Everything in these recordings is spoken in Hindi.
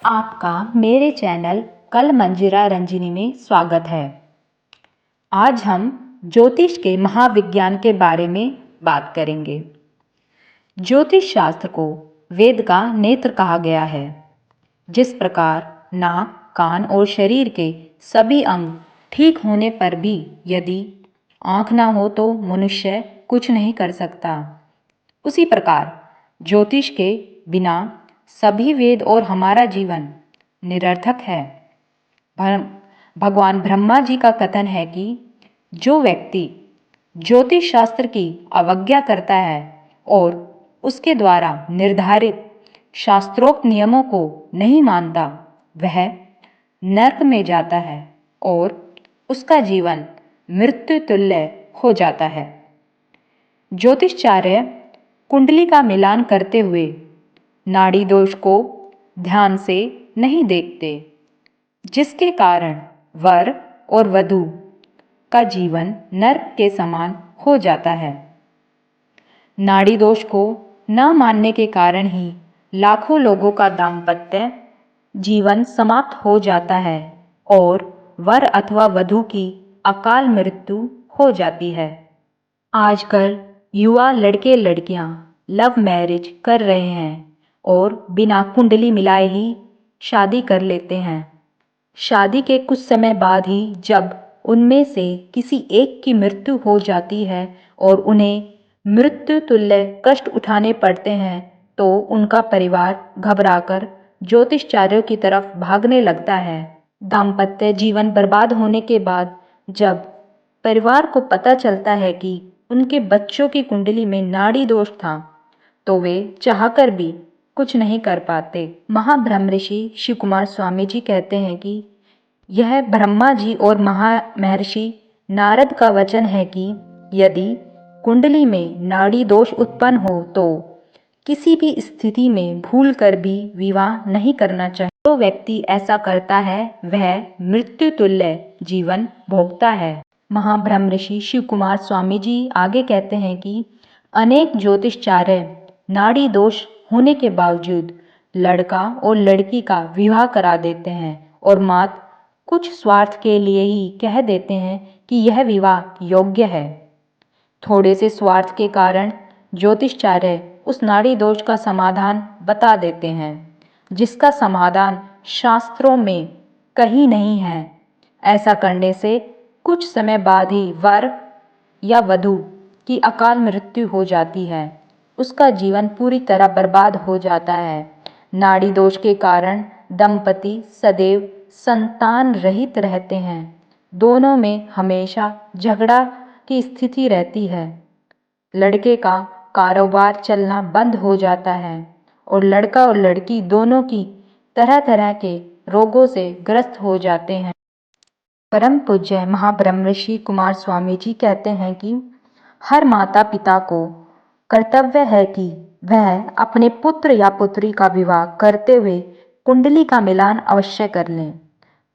आपका मेरे चैनल कल मंजिरा रंजिनी में स्वागत है। आज हम ज्योतिष के महाविज्ञान के बारे में बात करेंगे। ज्योतिष शास्त्र को वेद का नेत्र कहा गया है। जिस प्रकार नाक, कान और शरीर के सभी अंग ठीक होने पर भी यदि आँख ना हो तो मनुष्य कुछ नहीं कर सकता, उसी प्रकार ज्योतिष के बिना सभी वेद और हमारा जीवन निरर्थक है। भगवान ब्रह्मा जी का कथन है कि जो व्यक्ति ज्योतिष शास्त्र की अवज्ञा करता है और उसके द्वारा निर्धारित शास्त्रोक्त नियमों को नहीं मानता, वह नरक में जाता है और उसका जीवन मृत्यु तुल्य हो जाता है। ज्योतिषाचार्य कुंडली का मिलान करते हुए नाड़ी दोष को ध्यान से नहीं देखते, जिसके कारण वर और वधू का जीवन नरक के समान हो जाता है। नाड़ी दोष को न मानने के कारण ही लाखों लोगों का दाम्पत्य जीवन समाप्त हो जाता है और वर अथवा वधू की अकाल मृत्यु हो जाती है। आजकल युवा लड़के लड़कियां लव मैरिज कर रहे हैं और बिना कुंडली मिलाए ही शादी कर लेते हैं। शादी के कुछ समय बाद ही जब उनमें से किसी एक की मृत्यु हो जाती है और उन्हें मृत्यु तुल्य कष्ट उठाने पड़ते हैं, तो उनका परिवार घबराकर ज्योतिषाचार्यों की तरफ भागने लगता है। दाम्पत्य जीवन बर्बाद होने के बाद जब परिवार को पता चलता है कि उनके बच्चों की कुंडली में नाड़ी दोष था, तो वे चाहकर भी कुछ नहीं कर पाते। महाब्रह्म ऋषि शिव कुमार स्वामी जी कहते हैं कि यह ब्रह्मा जी और महर्षि नारद का वचन है कि यदि कुंडली में नाड़ी दोष उत्पन्न हो तो किसी भी स्थिति में भूल कर भी विवाह नहीं करना चाहिए। जो व्यक्ति ऐसा करता है वह मृत्यु तुल्य जीवन भोगता है। महाब्रह्म ऋषि शिव कुमार स्वामी जी आगे कहते हैं कि अनेक ज्योतिषाचार्य नाड़ी दोष होने के बावजूद लड़का और लड़की का विवाह करा देते हैं और मात्र कुछ स्वार्थ के लिए ही कह देते हैं कि यह विवाह योग्य है। थोड़े से स्वार्थ के कारण ज्योतिषाचार्य उस नाड़ी दोष का समाधान बता देते हैं, जिसका समाधान शास्त्रों में कहीं नहीं है। ऐसा करने से कुछ समय बाद ही वर या वधू की अकाल मृत्यु हो जाती है, उसका जीवन पूरी तरह बर्बाद हो जाता है। नाड़ी दोष के कारण दंपति सदैव संतान रहित रहते हैं। दोनों में हमेशा झगड़ा की स्थिति रहती है। लड़के का कारोबार चलना बंद हो जाता है और लड़का और लड़की दोनों की तरह तरह के रोगों से ग्रस्त हो जाते हैं। परम पूज्य महाब्रह्म ऋषि कुमार स्वामी जी कहते हैं कि हर माता पिता को कर्तव्य है कि वह अपने पुत्र या पुत्री का विवाह करते हुए कुंडली का मिलान अवश्य कर लें।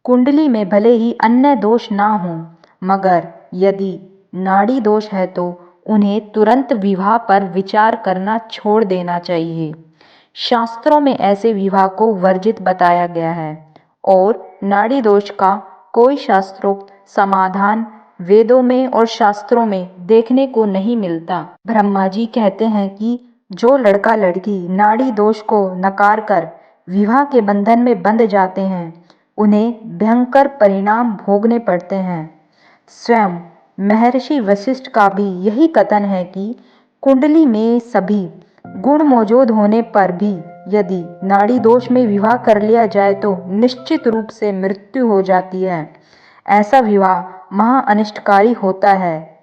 कुंडली में भले ही अन्य दोष ना हो, मगर यदि नाड़ी दोष है तो उन्हें तुरंत विवाह पर विचार करना छोड़ देना चाहिए। शास्त्रों में ऐसे विवाह को वर्जित बताया गया है और नाड़ी दोष का कोई शास्त्रोक्त समाधान वेदों में और शास्त्रों में देखने को नहीं मिलता। ब्रह्मा जी कहते हैं कि जो लड़का लड़की नाड़ी दोष को नकार कर विवाह के बंधन में बंध जाते हैं, उन्हें भयंकर परिणाम भोगने पड़ते हैं। स्वयं महर्षि वशिष्ठ का भी यही कथन है कि कुंडली में सभी गुण मौजूद होने पर भी यदि नाड़ी दोष में विवाह कर लिया जाए तो निश्चित रूप से मृत्यु हो जाती है। ऐसा विवाह महा अनिष्टकारी होता है।